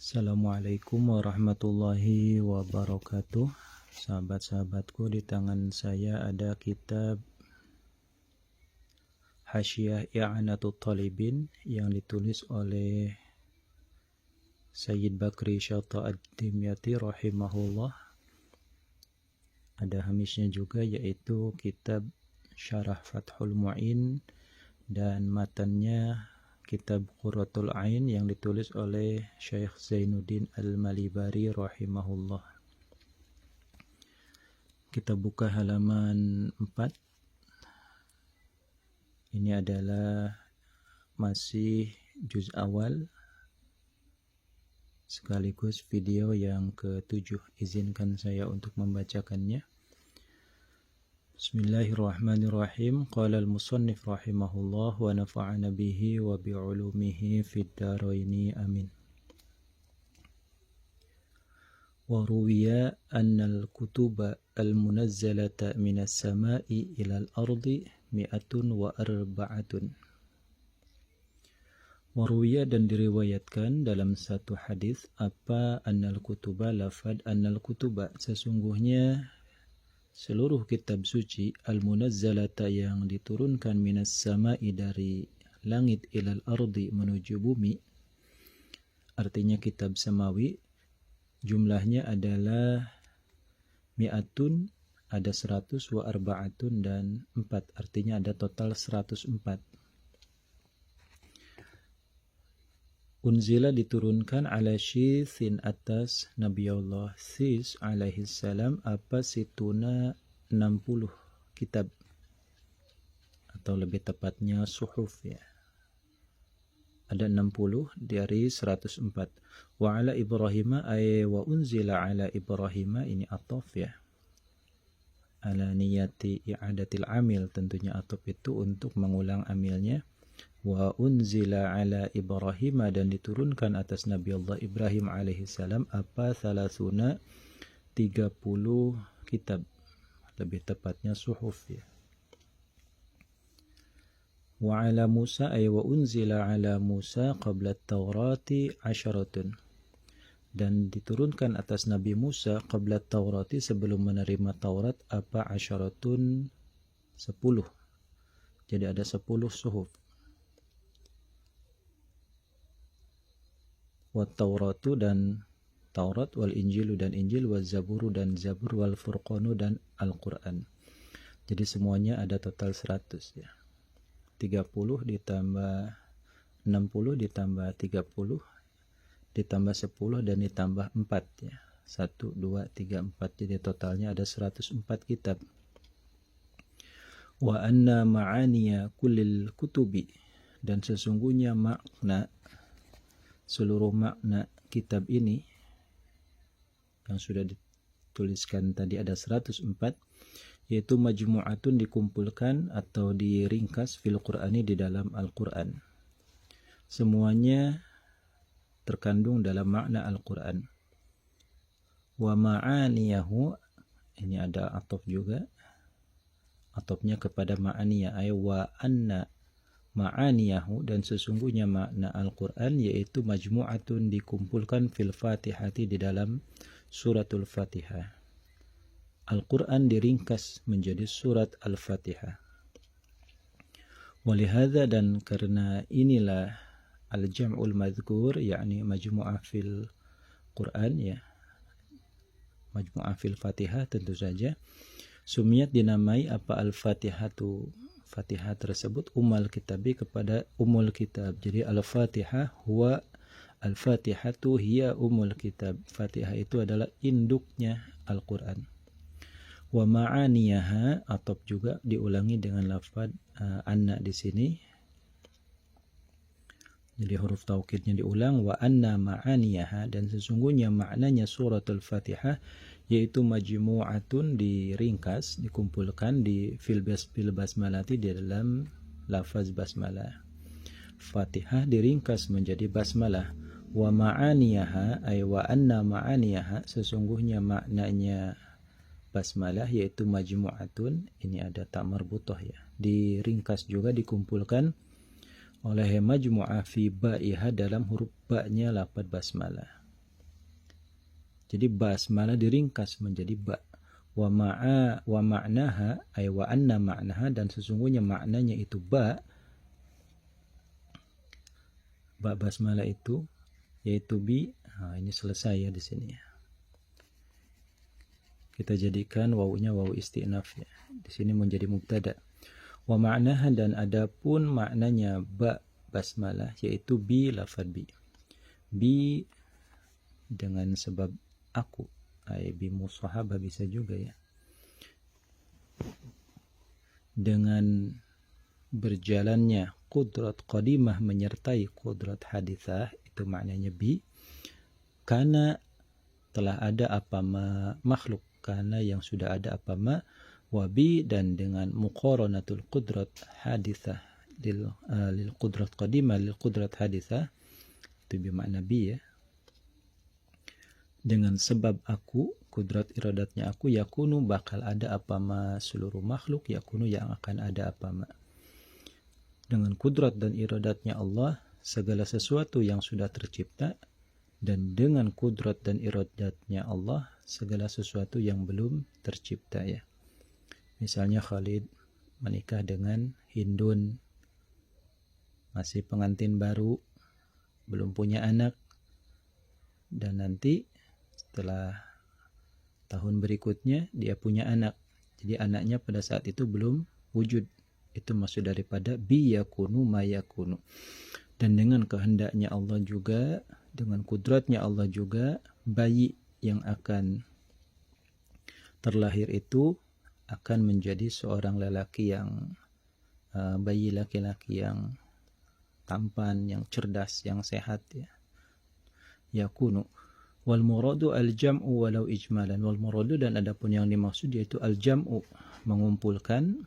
Assalamualaikum warahmatullahi wabarakatuh. Sahabat-sahabatku, di tangan saya ada kitab Hasyiah I'anatul Talibin yang ditulis oleh Sayyid Bakri Syata Ad-Dimyati rahimahullah. Ada hamisnya juga, yaitu kitab Syarah Fathul Mu'in, dan matannya kitab Qurratul Ain yang ditulis oleh Syekh Zainuddin Al-Malibari rahimahullah. Kita buka halaman 4. Ini adalah masih juz awal sekaligus video yang ke-7. Izinkan saya untuk membacakannya. Bismillahirrahmanirrahim. Qala al-musannif rahimahullah wa nafa'ana bihi wa bi'ulumihi fid daraini amin. Wa ruwiya anna al-kutuba al-munazzalata minas sama'i ila al-ardi mi'atun wa arba'atun. Wa ruwiya, dan diriwayatkan dalam satu hadis apa anna al-kutuba, lafad anna al-kutuba, sesungguhnya seluruh kitab suci, al-munazzalata yang diturunkan minas sama'i dari langit ilal ardi menuju bumi, artinya kitab samawi, jumlahnya adalah mi'atun, ada 100, wa arba'atun, dan 4, artinya ada total 104. Unzila, diturunkan, ala syithin, atas Nabi Allah Sis alaihi salam, apa situna 60 kitab, atau lebih tepatnya suhuf ya. Ada 60 dari 104. Wa ala Ibrahim ay wa unzila ala Ibrahim, ini ataf ya. Ala niyati i'adatil amil, tentunya ataf itu untuk mengulang amilnya. Wa unzila ala Ibrahim, dan diturunkan atas Nabi Allah Ibrahim alaihi salam apa salasuna 30 kitab, lebih tepatnya suhuf ya. Wa ala Musa ay wa unzila ala Musa qabla at-taurati 10, dan diturunkan atas Nabi Musa qabla at-taurati, sebelum menerima Taurat, apa 10, 10. Jadi ada 10 suhuf. Wa Tauratu, dan Taurat, wal Injilu, dan Injil, wa Zaburu, dan Zabur, wal Furqanu, dan Al-Quran. Jadi semuanya ada total 100 ya. 30 ditambah 60 ditambah 30 ditambah 10 dan ditambah 4 ya. 1, 2, 3, 4. Jadi totalnya ada 104 kitab. Wa anna ma'aniya kullil kutubi, dan sesungguhnya makna, seluruh makna kitab ini yang sudah dituliskan tadi ada 104, yaitu majmu'atun, dikumpulkan atau diringkas, fil Qur'ani, di dalam Al-Quran. Semuanya terkandung dalam makna Al-Quran. Wa ma'aniyahu, ini ada ataf juga, atafnya kepada ma'aniyah, ay wa anna ma'aniyahu, dan sesungguhnya makna Al-Quran, yaitu majmu'atun, dikumpulkan, fil Fatihati, di dalam suratul Fatihah. Al-Quran diringkas menjadi surat Al-Fatihah. Walihada, dan karena inilah al-jam'ul madhkur, yakni majmu'ah fil Quran ya, majmu'ah fil Fatihah tentu saja, sumiyat, dinamai apa al-Fatihatu, Fatihah tersebut, umul kitabi, kepada umul kitab. Jadi al-Fatihah huwa al-Fatihatu hiya umul kitab. Fatihah itu adalah induknya Al-Quran. Wa ma'aniyaha, atop juga diulangi dengan lafaz anna di sini. Jadi huruf taukidnya diulang. Wa anna ma'aniyaha, dan sesungguhnya maknanya suratul Fatihah, yaitu majmu'atun, diringkas, dikumpulkan, di fil basmalati, di dalam lafaz basmalah. Fatihah diringkas menjadi basmalah. Wa ma'aniyaha ay wa anna ma'aniyaha, sesungguhnya maknanya basmalah, yaitu majmu'atun, ini ada ta marbutoh ya, diringkas juga, dikumpulkan oleh majmu'ah fi ba'iha, dalam huruf ba-nya lafaz basmalah. Jadi basmalah diringkas menjadi ba. Wa ma'naha ay wa anna ma'naha, dan sesungguhnya maknanya itu ba basmalah itu yaitu bi. Ini selesai ya di sini ya. Kita jadikan wawunya wawu istinaf ya. Di sini menjadi mubtada. Wa ma'naha, dan adapun maknanya ba basmalah yaitu bi lafad bi. Bi dengan sebab aku, ay bi musahabah bisa juga ya. Dengan berjalannya qudrat qadimah menyertai qudrat hadithah, itu maknanya bi. Karena telah ada apa makhluk, karena yang sudah ada apa wabi, dan dengan muqaranatul qudrat hadithah lil qudrat qadimah lil qudrat hadithah, itu bermakna bi ya. Dengan sebab aku, kudrat iradatnya aku, yakunu bakal ada apa seluruh makhluk, yakunu yang akan ada apa dengan kudrat dan iradatnya Allah segala sesuatu yang sudah tercipta, dan dengan kudrat dan iradatnya Allah segala sesuatu yang belum tercipta ya. Misalnya Khalid menikah dengan Hindun, masih pengantin baru, belum punya anak, dan nanti setelah tahun berikutnya dia punya anak. Jadi anaknya pada saat itu belum wujud. Itu maksud daripada bi yakunu ma yakunu. Dan dengan kehendaknya Allah juga, dengan kudratnya Allah juga, bayi yang akan terlahir itu akan menjadi seorang lelaki yang bayi laki-laki yang tampan, yang cerdas, yang sehat ya. Yakunu. Wal muradu al jam'u walau ijmalan. Wal muradu, dan adapun yang dimaksud yaitu al jam'u, mengumpulkan,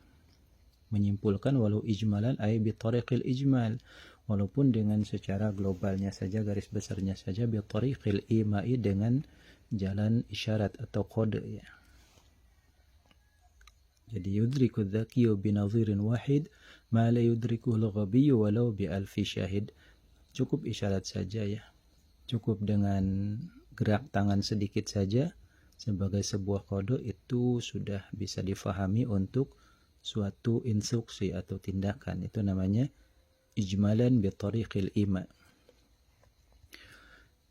menyimpulkan, walau ijmalan ay bi tariqil ijmal, walaupun dengan secara globalnya saja, garis besarnya saja, bi tariqil imai, dengan jalan isyarat atau kode ya. Jadi yudriku dzakiyu bi nadhirin wahid ma la yudrikuhu al-ghabiyyu walau bi alfi syahid. Cukup isyarat saja ya. Cukup dengan gerak tangan sedikit saja sebagai sebuah kode, itu sudah bisa difahami untuk suatu instruksi atau tindakan. Itu namanya ijmalan bi tariqil ima.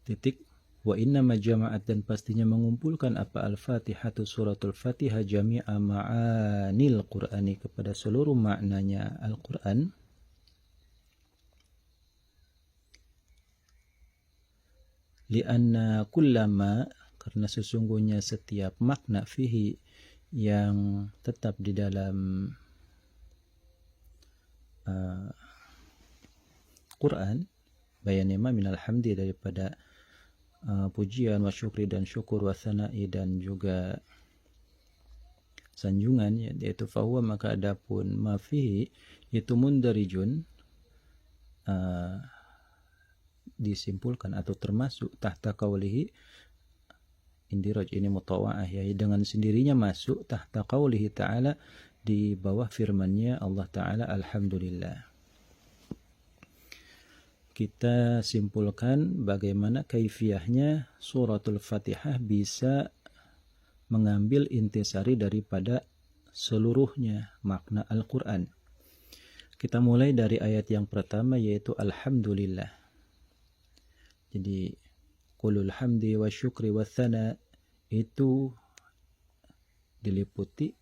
Titik. Wa inna ma jama'at, dan pastinya mengumpulkan apa al-Fatihatu suratul Fatihah jami'a ma'anil Qur'ani, kepada seluruh maknanya Al-Qur'an. Lianna kullama, karena sesungguhnya setiap makna fihi yang tetap di dalam Quran, bayanima minal hamdi, daripada pujian, wa syukri dan syukur, wa thana'i dan juga sanjungan ya, yaitu fahuwa, maka adapun ma fihi itu mundarijun, disimpulkan atau termasuk tahta qaulihi, indiraj ini mutawa'ah ya, dengan sendirinya masuk tahta qaulihi ta'ala, di bawah firman-Nya Allah Ta'ala, alhamdulillah. Kita simpulkan bagaimana kaifiyahnya suratul Fatihah bisa mengambil intisari daripada seluruhnya makna Al-Quran. Kita mulai dari ayat yang pertama, yaitu alhamdulillah. Jadi qulul hamdi wa syukri wa thana itu diliputi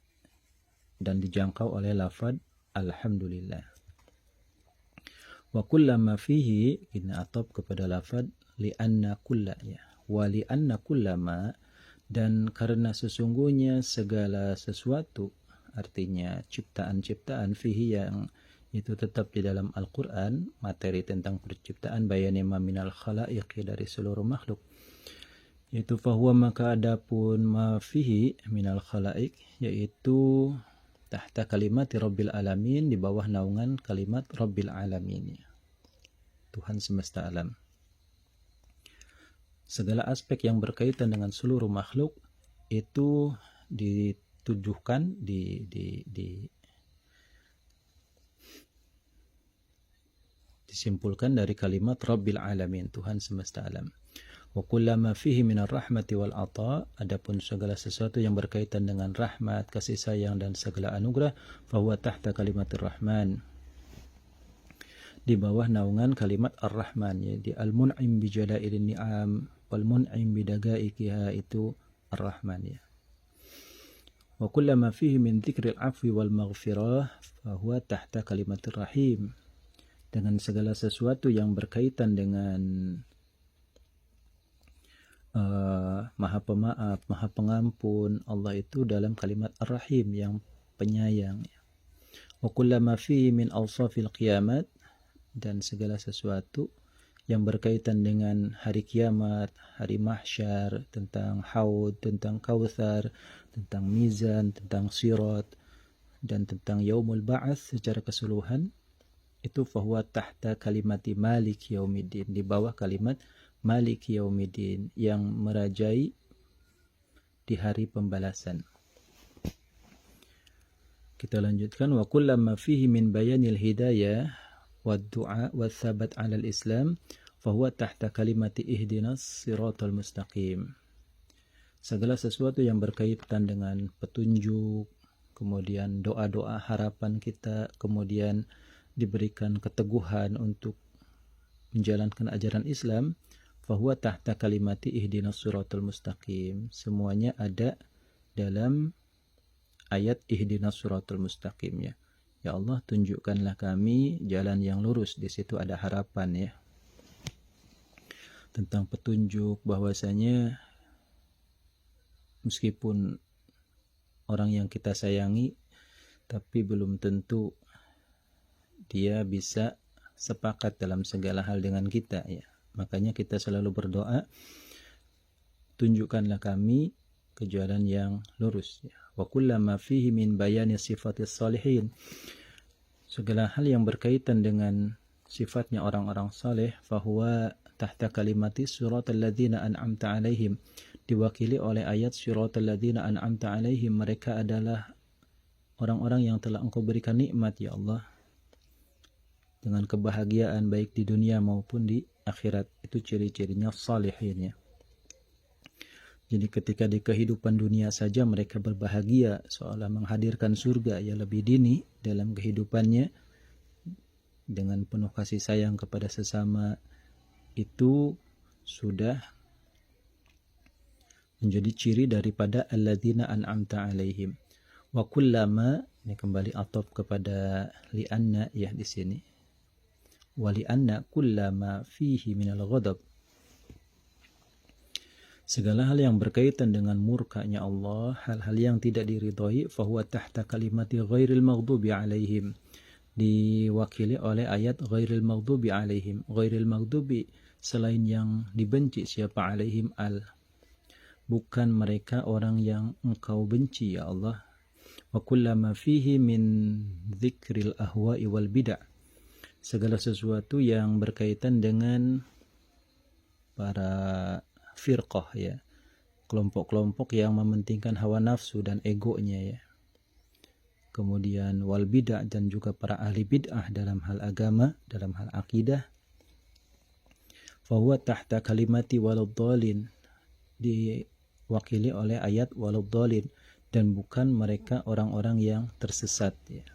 dan dijangkau oleh lafaz alhamdulillah. Wa kullama fihi, ini atop kepada lafaz li'anna kulla ya. Wa li'anna kullama, dan karena sesungguhnya segala sesuatu, artinya ciptaan-ciptaan, fihi yang itu tetap di dalam Al-Quran, materi tentang perciptaan, bayanima minal khalaiqi, dari seluruh makhluk, yaitu fahuwa, maka adapun ma fihi minal khalaik, yaitu tahta kalimat Rabbil Alamin, di bawah naungan kalimat Rabbil Alamin, Tuhan semesta alam. Segala aspek yang berkaitan dengan seluruh makhluk itu ditujukan, disimpulkan dari kalimat Rabbil Alamin, Tuhan semesta alam. Wa kullama fihi minar rahmati wal ata, adapun segala sesuatu yang berkaitan dengan rahmat, kasih sayang dan segala anugerah, fahuwa tahta kalimatir rahman, di bawah naungan kalimat ar-rahman, ya, di al-mun'im bi jala'ilin ni'am wal mun'im bi dagaikiha, itu ar-rahman, ya. Wa kullama fihi min dzikril afwi wal maghfirah fahuwa tahta kalimatir rahim, dengan segala sesuatu yang berkaitan dengan maha pemaaf, maha pengampun, Allah itu dalam kalimat ar-rahim, yang penyayang, ya. Wa kullama fihi min awsafil qiyamat, dan segala sesuatu yang berkaitan dengan hari kiamat, hari mahsyar, tentang haud, tentang kautsar, tentang mizan, tentang sirat, dan tentang yaumul ba'ats secara keseluruhan, itu fahuwa tahta kalimati malik yaumiddin, di bawah kalimat malik yaumiddin, yang merajai di hari pembalasan. Kita lanjutkan, wa kullama fihi min bayanil hidayah wad du'a wa tsabat 'alal islam fahuwa tahta kalimati ihdinas siratal mustaqim. Segala sesuatu yang berkaitan dengan petunjuk, kemudian doa-doa harapan kita, kemudian diberikan keteguhan untuk menjalankan ajaran Islam, fahuwa tahta kalimati ihdinas siratal mustaqim. Semuanya ada dalam ayat ihdinas siratal mustaqim, ya. Ya Allah, tunjukkanlah kami jalan yang lurus. Di situ ada harapan, ya, tentang petunjuk, bahwasanya meskipun orang yang kita sayangi, tapi belum tentu dia bisa sepakat dalam segala hal dengan kita, ya. Makanya kita selalu berdoa, tunjukkanlah kami ke jalan yang lurus, ya. Wa kullama fihi min bayani sifatis salihin, segala hal yang berkaitan dengan sifatnya orang-orang saleh, fahuwa tahta kalimati siratal ladzina an'amta alaihim, diwakili oleh ayat siratal ladzina an'amta alaihim, mereka adalah orang-orang yang telah Engkau berikan nikmat, ya Allah, dengan kebahagiaan baik di dunia maupun di akhirat. Itu ciri-cirinya salihin, ya. Jadi ketika di kehidupan dunia saja mereka berbahagia, seolah menghadirkan surga, ya, lebih dini dalam kehidupannya dengan penuh kasih sayang kepada sesama, itu sudah menjadi ciri daripada alladzina an'amta alaihim. Wa kullama, ini kembali atop kepada li'anna, ya, di sini. Wa li'anna kullama fihi minal ghadab, segala hal yang berkaitan dengan murkanya Allah, hal-hal yang tidak diridhoi, fahuwa tahta kalimati ghairil maghdubi alaihim, diwakili oleh ayat ghairil maghdubi alaihim. Ghairil maghdubi, selain yang dibenci, siapa, alaihim al, bukan mereka orang yang Engkau benci, ya Allah. Wa kullama fihi min dzikril ahwa'i wal bid'ah, segala sesuatu yang berkaitan dengan para firqah, ya, kelompok-kelompok yang mementingkan hawa nafsu dan egonya, ya. Kemudian wal bid'ah, dan juga para ahli bid'ah dalam hal agama, dalam hal akidah, fahuwa tahta kalimati waladhdallin, diwakili oleh ayat waladhdallin, dan bukan mereka orang-orang yang tersesat, ya.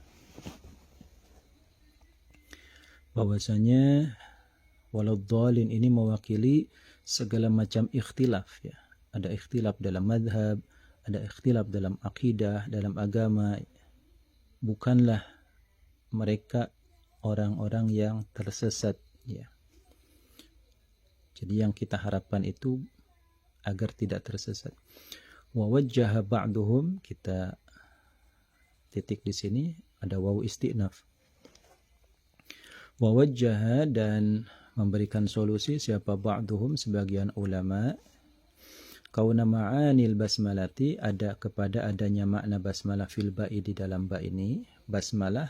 Bahwasanya waladhdallin ini mewakili segala macam ikhtilaf, ya. Ada ikhtilaf dalam madhab, ada ikhtilaf dalam akidah, dalam agama. Bukanlah mereka orang-orang yang tersesat, ya. Jadi yang kita harapkan itu agar tidak tersesat. Wa wajjaha ba'duhum, kita titik di sini, ada wawu istinaf. Wa wajjaha, dan memberikan solusi, siapa, ba'duhum, sebagian ulama, kauna ma'anil basmalati, ada kepada adanya makna basmalah fil ba'i, di dalam ba ini. Basmalah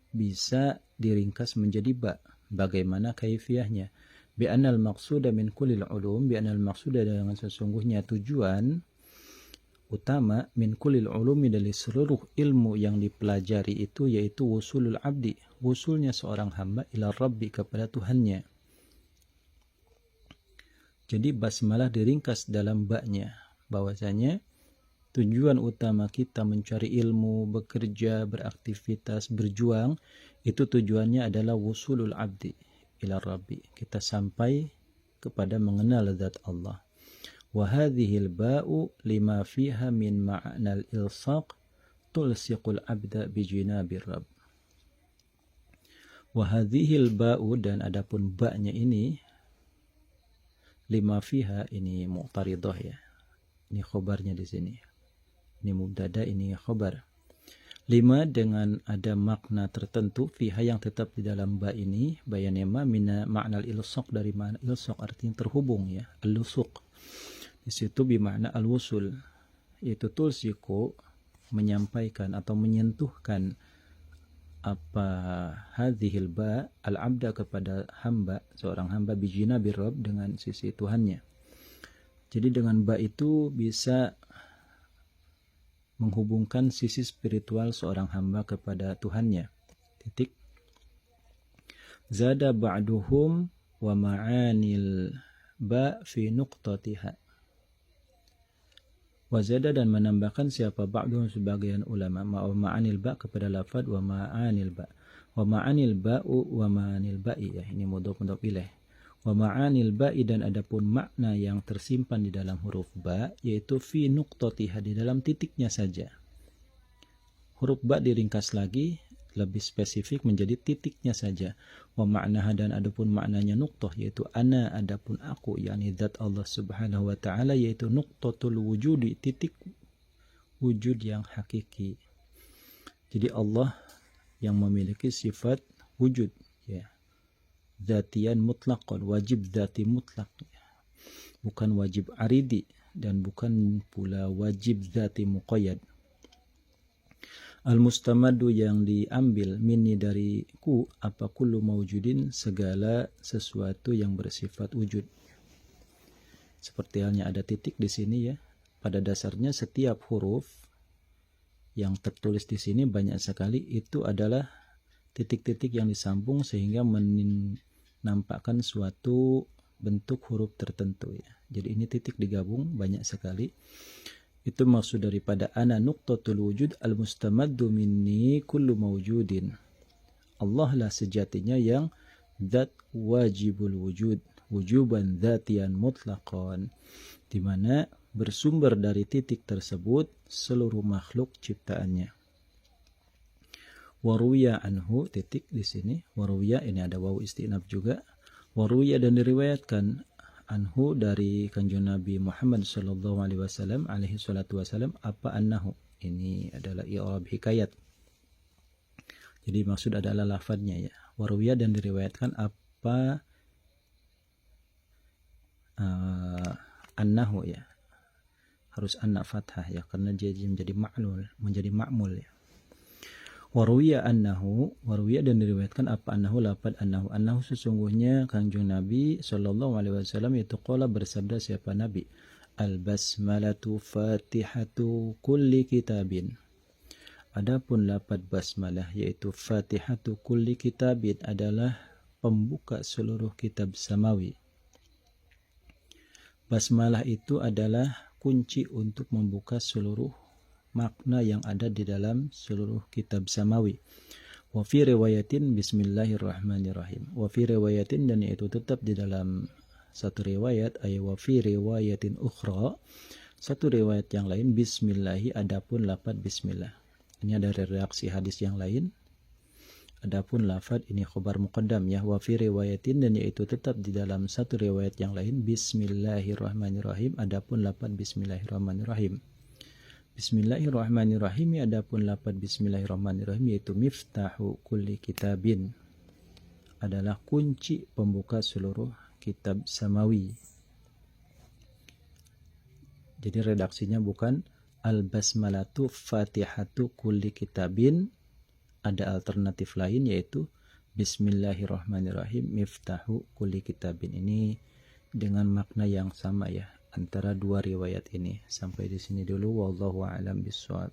bisa diringkas menjadi ba. Bagaimana kaifiyahnya? Bi'anal maqsuda min kulil ulum, bi'anal maqsuda, dengan sesungguhnya tujuan utama, min kulil ulumi, dari seluruh ilmu yang dipelajari itu, yaitu wusulul abdi, wusulnya seorang hamba, ila rabbi, kepada Tuhannya. Jadi basmalah diringkas dalam ba-nya, bahwasanya tujuan utama kita mencari ilmu, bekerja, beraktivitas, berjuang, itu tujuannya adalah wusulul abdi ila rabbi. Kita sampai kepada mengenal zat Allah. Wa hadhil ba'u lima fiha min ma'nal ilsaq tulsiqul abda bi jinabir rabb. Wa hadhil ba'u, dan adapun ba-nya ini, lima fiha ini mu'taridah ya. Ini khobarnya di sini. Ini mubtada, ini khobar. Lima dengan ada makna tertentu, fiha yang tetap di dalam ba ini, bayanema mina ma'nal ilsaq, dari makna ilsaq artinya terhubung ya, al-lusuq. Di situ bimakna al-wusul, yaitu tulsiku, menyampaikan atau menyentuhkan apa hadhil ba al-abda, kepada hamba, seorang hamba, bijina birrob, dengan sisi Tuhannya. Jadi dengan ba itu bisa menghubungkan sisi spiritual seorang hamba kepada Tuhannya. Titik. Zada ba'duhum wa ma'anil ba fi nuqtatiha. Wazada, dan menambahkan siapa ba'duhum sebagian ulama, ma'anil ba kepada lafad wa ma'anil ba. Wa ma'anil ba'u wa ma'anil ba'i, ya, ini mudhaf ilaih. Wa ma'anil ba'i, dan adapun makna yang tersimpan di dalam huruf ba, yaitu fi nuqtatiha, di dalam titiknya saja. Huruf ba diringkas lagi, lebih spesifik menjadi titiknya saja. Wa ma'naha, dan adapun maknanya nuqtah, yaitu ana, adapun aku, yakni zat Allah subhanahu wa ta'ala, yaitu nuqtatul wujudi, titik wujud yang hakiki. Jadi Allah yang memiliki sifat wujud ya, zatian mutlaqan, wajib zati mutlak, bukan wajib aridi, dan bukan pula wajib zati muqayyad. Al-mustamadu, yang diambil, minni, dari ku, apa kullu mawjudin, segala sesuatu yang bersifat wujud. Seperti halnya ada titik di sini ya. Pada dasarnya setiap huruf yang tertulis di sini banyak sekali itu adalah titik-titik yang disambung sehingga menampakkan suatu bentuk huruf tertentu ya. Jadi ini titik digabung banyak sekali. Itu maksud daripada ana nuqtatul wujud al-mustamaddu minni kullu mawjudin. Allah lah sejatinya yang zat wajibul wujud, wujuban dzatian mutlaqan, di mana bersumber dari titik tersebut seluruh makhluk ciptaannya. Waruya anhu, titik di sini. Waruya, ini ada wawu istinaf juga. Waruya, dan diriwayatkan, anhu, dari kanjeng Nabi Muhammad sallallahu alaihi wasallam, alaihi salatu wasallam, apa annahu. Ini adalah i'rab hikayat. Jadi maksud adalah lafadznya ya. Waruya, dan diriwayatkan apa annahu ya. Harus anna fathah ya, karena dia menjadi ma'mul ya. Waruya annahu, waruya, dan diriwayatkan apa annahu, lafad annahu sesungguhnya kanjeng Nabi sallallahu alaihi wasallam itu qala, bersabda siapa Nabi, al basmalatu fatihatu kulli kitabin. Adapun lafad basmalah yaitu fatihatu kulli kitabin adalah pembuka seluruh kitab samawi. Basmalah itu adalah kunci untuk membuka seluruh makna yang ada di dalam seluruh kitab samawi. Wa fi riwayatin bismillahirrahmanirrahim. Wa fi riwayatin, dan itu tetap di dalam satu riwayat, ay wa fi riwayatin ukhra, satu riwayat yang lain, bismillahi, adapun lafaz bismillah. Ini ada reaksi hadis yang lain. Adapun lafaz ini khabar muqaddam ya, wa fi riwayatin, dan yaitu tetap di dalam satu riwayat yang lain, bismillahirrahmanirrahim, adapun lafaz bismillahirrahmanirrahim. Bismillahirrahmanirrahim, adapun lafaz bismillahirrahmanirrahim yaitu miftahu kulli kitabin, adalah kunci pembuka seluruh kitab samawi. Jadi redaksinya bukan al-basmalatu fatihatu kulli kitabin, ada alternatif lain yaitu bismillahirrahmanirrahim miftahu kulli kitabin. Ini dengan makna yang sama ya antara dua riwayat ini. Sampai di sini dulu, wallahu a'lam bishawab.